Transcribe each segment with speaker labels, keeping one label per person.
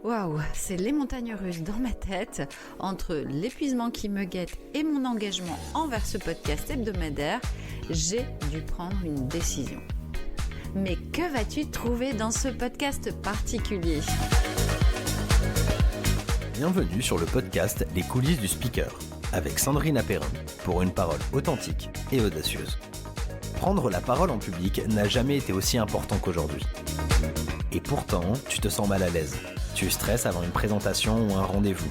Speaker 1: Waouh, c'est les montagnes russes dans ma tête, entre l'épuisement qui me guette et mon engagement envers ce podcast hebdomadaire, j'ai dû prendre une décision. Mais que vas-tu trouver dans ce podcast particulier ?
Speaker 2: Bienvenue sur le podcast Les coulisses du speaker, avec Sandrine Apérin, pour une parole authentique et audacieuse. Prendre la parole en public n'a jamais été aussi important qu'aujourd'hui. Et pourtant, tu te sens mal à l'aise. Tu stresses avant une présentation ou un rendez-vous.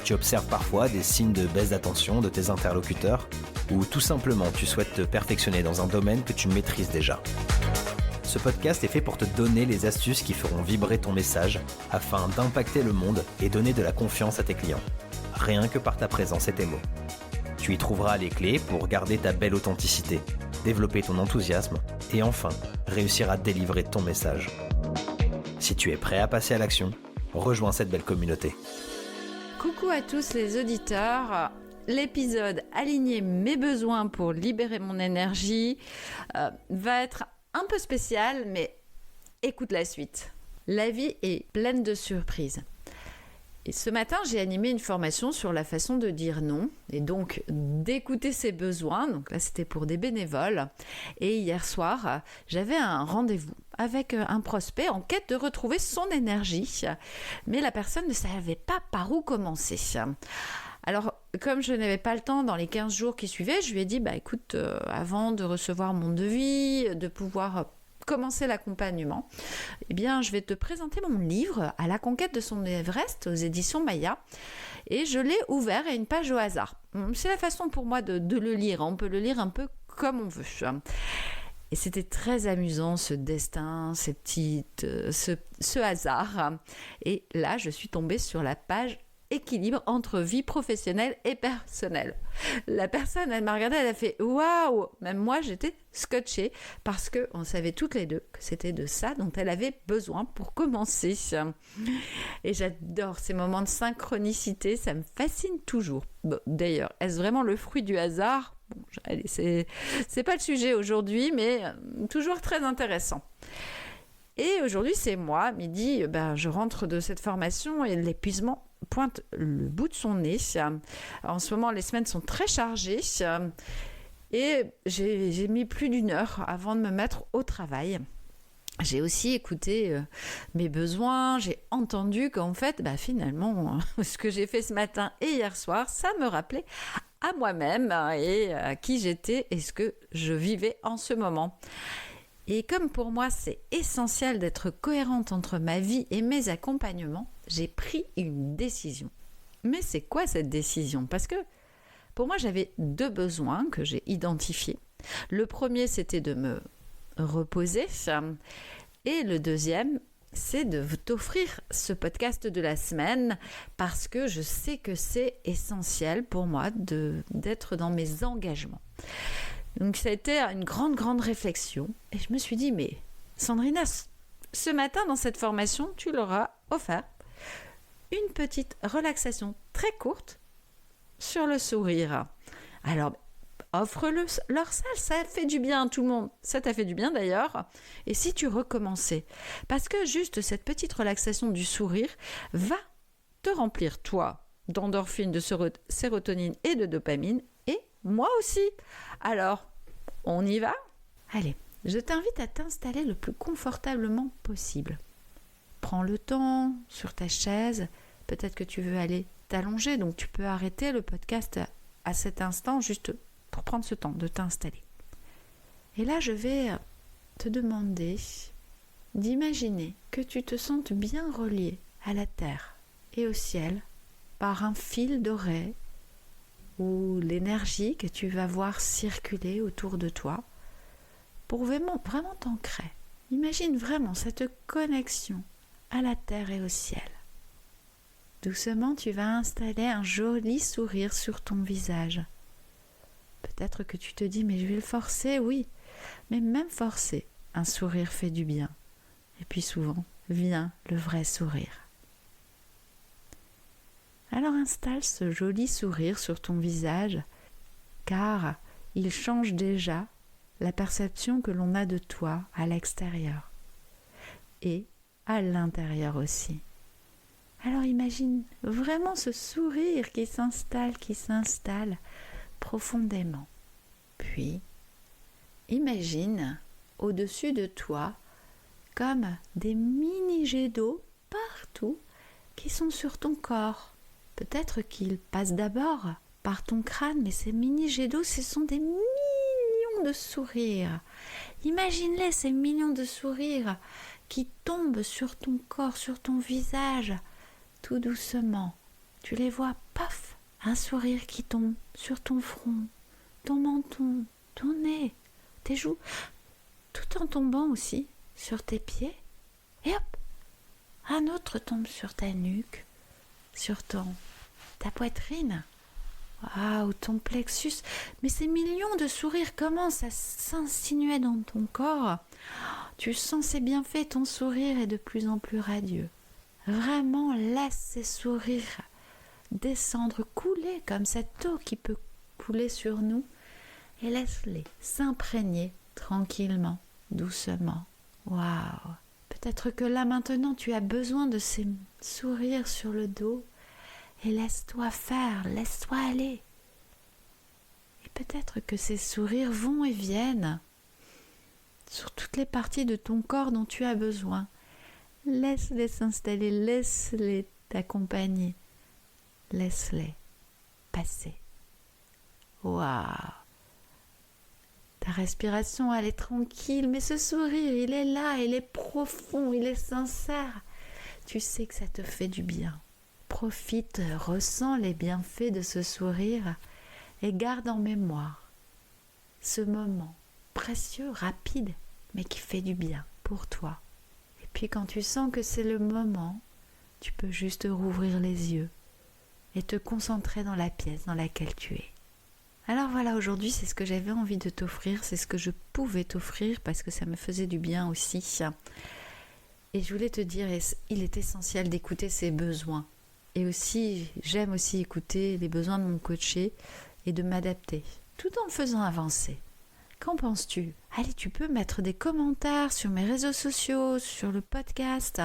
Speaker 2: Tu observes parfois des signes de baisse d'attention de tes interlocuteurs ou tout simplement tu souhaites te perfectionner dans un domaine que tu maîtrises déjà. Ce podcast est fait pour te donner les astuces qui feront vibrer ton message afin d'impacter le monde et donner de la confiance à tes clients. Rien que par ta présence et tes mots. Tu y trouveras les clés pour garder ta belle authenticité, développer ton enthousiasme et enfin réussir à délivrer ton message. Si tu es prêt à passer à l'action, rejoins cette belle communauté.
Speaker 1: Coucou à tous les auditeurs. L'épisode Aligner mes besoins pour libérer mon énergie va être un peu spécial, mais écoute la suite. La vie est pleine de surprises. Et ce matin, j'ai animé une formation sur la façon de dire non et donc d'écouter ses besoins. Donc là, c'était pour des bénévoles. Et hier soir, j'avais un rendez-vous avec un prospect en quête de retrouver son énergie. Mais la personne ne savait pas par où commencer. Alors, comme je n'avais pas le temps dans les 15 jours qui suivaient, je lui ai dit, écoute, avant de recevoir mon devis, de pouvoir commencer l'accompagnement, eh bien, je vais te présenter mon livre À la conquête de son Everest aux éditions Maya. Et je l'ai ouvert à une page au hasard. C'est la façon pour moi de le lire. On peut le lire un peu comme on veut. Et c'était très amusant, ce destin, ce hasard. Et là, je suis tombée sur la page équilibre entre vie professionnelle et personnelle. La personne, elle m'a regardée, elle a fait « Waouh !» Même moi, j'étais scotchée parce qu'on savait toutes les deux que c'était de ça dont elle avait besoin pour commencer. Et j'adore ces moments de synchronicité, ça me fascine toujours. Bon, d'ailleurs, est-ce vraiment le fruit du hasard ? Bon, allez, c'est pas le sujet aujourd'hui, mais toujours très intéressant. Et aujourd'hui, c'est moi, midi, je rentre de cette formation et l'épuisement pointe le bout de son nez. En ce moment, les semaines sont très chargées et j'ai mis plus d'une heure avant de me mettre au travail. J'ai aussi écouté mes besoins, j'ai entendu qu'en fait, finalement, ce que j'ai fait ce matin et hier soir, ça me rappelait à moi-même et à qui j'étais et ce que je vivais en ce moment. Et comme pour moi, c'est essentiel d'être cohérente entre ma vie et mes accompagnements, j'ai pris une décision. Mais c'est quoi cette décision ? Parce que pour moi, j'avais deux besoins que j'ai identifiés. Le premier, c'était de me reposer. Et le deuxième, c'est de t'offrir ce podcast de la semaine parce que je sais que c'est essentiel pour moi d'être dans mes engagements. Donc ça a été une grande réflexion et je me suis dit, mais Sandrina, ce matin dans cette formation, tu leur as offert une petite relaxation très courte sur le sourire. Alors, offre-leur ça fait du bien à tout le monde. Ça t'a fait du bien d'ailleurs. Et si tu recommençais, parce que juste cette petite relaxation du sourire va te remplir, toi, d'endorphines, de sérotonine et de dopamine, et moi aussi. Alors, on y va ? Allez, je t'invite à t'installer le plus confortablement possible. Prends le temps sur ta chaise. Peut-être que tu veux aller t'allonger, donc tu peux arrêter le podcast à cet instant juste pour prendre ce temps de t'installer. Et là, je vais te demander d'imaginer que tu te sentes bien relié à la terre et au ciel par un fil doré ou l'énergie que tu vas voir circuler autour de toi pour vraiment t'ancrer. Imagine vraiment cette connexion à la terre et au ciel. Doucement, tu vas installer un joli sourire sur ton visage. Peut-être que tu te dis, mais je vais le forcer, oui. Mais même forcer, un sourire fait du bien. Et puis souvent, vient le vrai sourire. Alors installe ce joli sourire sur ton visage, car il change déjà la perception que l'on a de toi à l'extérieur et à l'intérieur aussi. Alors imagine vraiment ce sourire qui s'installe profondément. Puis, imagine au-dessus de toi comme des mini jets d'eau partout qui sont sur ton corps. Peut-être qu'ils passent d'abord par ton crâne, mais ces mini jets d'eau, ce sont des millions de sourires. Imagine-les, ces millions de sourires qui tombent sur ton corps, sur ton visage, tout doucement. Tu les vois, paf, un sourire qui tombe sur ton front, ton menton, ton nez, tes joues, tout en tombant aussi sur tes pieds. Et hop, un autre tombe sur ta nuque, sur ta poitrine. Waouh, ton plexus. Mais ces millions de sourires commencent à s'insinuer dans ton corps. Tu sens ces bienfaits, ton sourire est de plus en plus radieux. Vraiment, laisse ces sourires descendre, couler comme cette eau qui peut couler sur nous. Et laisse-les s'imprégner tranquillement, doucement. Waouh! Peut-être que là maintenant tu as besoin de ces sourires sur le dos. Et laisse-toi faire, laisse-toi aller. Et peut-être que ces sourires vont et viennent sur toutes les parties de ton corps dont tu as besoin. Laisse-les s'installer, laisse-les t'accompagner. Laisse-les passer. Waouh! Ta respiration, elle est tranquille, mais ce sourire, il est là, il est profond, il est sincère. Tu sais que ça te fait du bien. Profite, ressens les bienfaits de ce sourire et garde en mémoire ce moment précieux, rapide, mais qui fait du bien pour toi. Et puis quand tu sens que c'est le moment, tu peux juste rouvrir les yeux et te concentrer dans la pièce dans laquelle tu es. Alors voilà, aujourd'hui, c'est ce que j'avais envie de t'offrir, c'est ce que je pouvais t'offrir parce que ça me faisait du bien aussi. Et je voulais te dire, il est essentiel d'écouter ses besoins. Et aussi, j'aime aussi écouter les besoins de mon coaché et de m'adapter, tout en me faisant avancer. Qu'en penses-tu? Allez, tu peux mettre des commentaires sur mes réseaux sociaux, sur le podcast.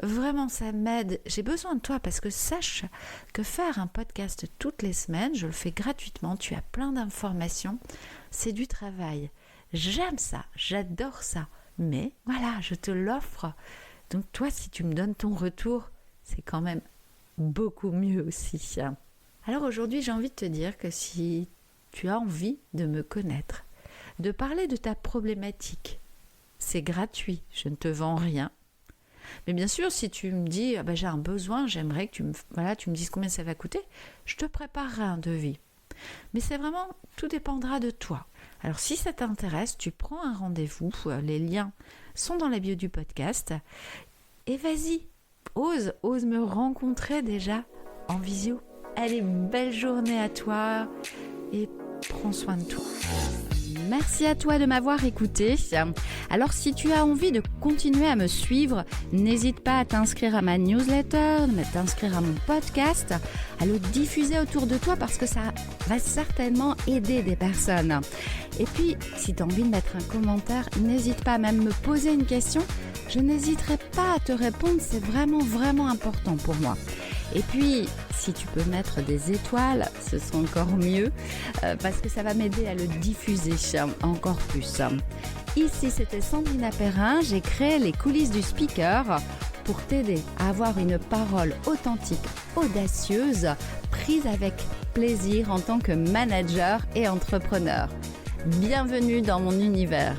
Speaker 1: Vraiment, ça m'aide. J'ai besoin de toi parce que sache que faire un podcast toutes les semaines, je le fais gratuitement. Tu as plein d'informations. C'est du travail. J'aime ça, j'adore ça. Mais voilà, je te l'offre. Donc toi, si tu me donnes ton retour, c'est quand même beaucoup mieux aussi. Alors aujourd'hui, j'ai envie de te dire que si tu as envie de me connaître, de parler de ta problématique, c'est gratuit, je ne te vends rien. Mais bien sûr, si tu me dis j'ai un besoin, j'aimerais que tu me dises combien ça va coûter, je te préparerai un devis. Mais c'est vraiment, tout dépendra de toi. Alors si ça t'intéresse, tu prends un rendez-vous, les liens sont dans la bio du podcast. Et vas-y, ose me rencontrer déjà en visio. Allez, belle journée à toi et prends soin de toi. Merci à toi de m'avoir écouté. Alors si tu as envie de continuer à me suivre, n'hésite pas à t'inscrire à ma newsletter, à t'inscrire à mon podcast, à le diffuser autour de toi parce que ça va certainement aider des personnes. Et puis, si tu as envie de mettre un commentaire, n'hésite pas à même me poser une question. Je n'hésiterai pas à te répondre, c'est vraiment, vraiment important pour moi. Et puis, si tu peux mettre des étoiles, ce sera encore mieux parce que ça va m'aider à le diffuser encore plus. Ici, c'était Sandrine Perrin. J'ai créé les coulisses du speaker pour t'aider à avoir une parole authentique, audacieuse, prise avec plaisir en tant que manager et entrepreneur. Bienvenue dans mon univers.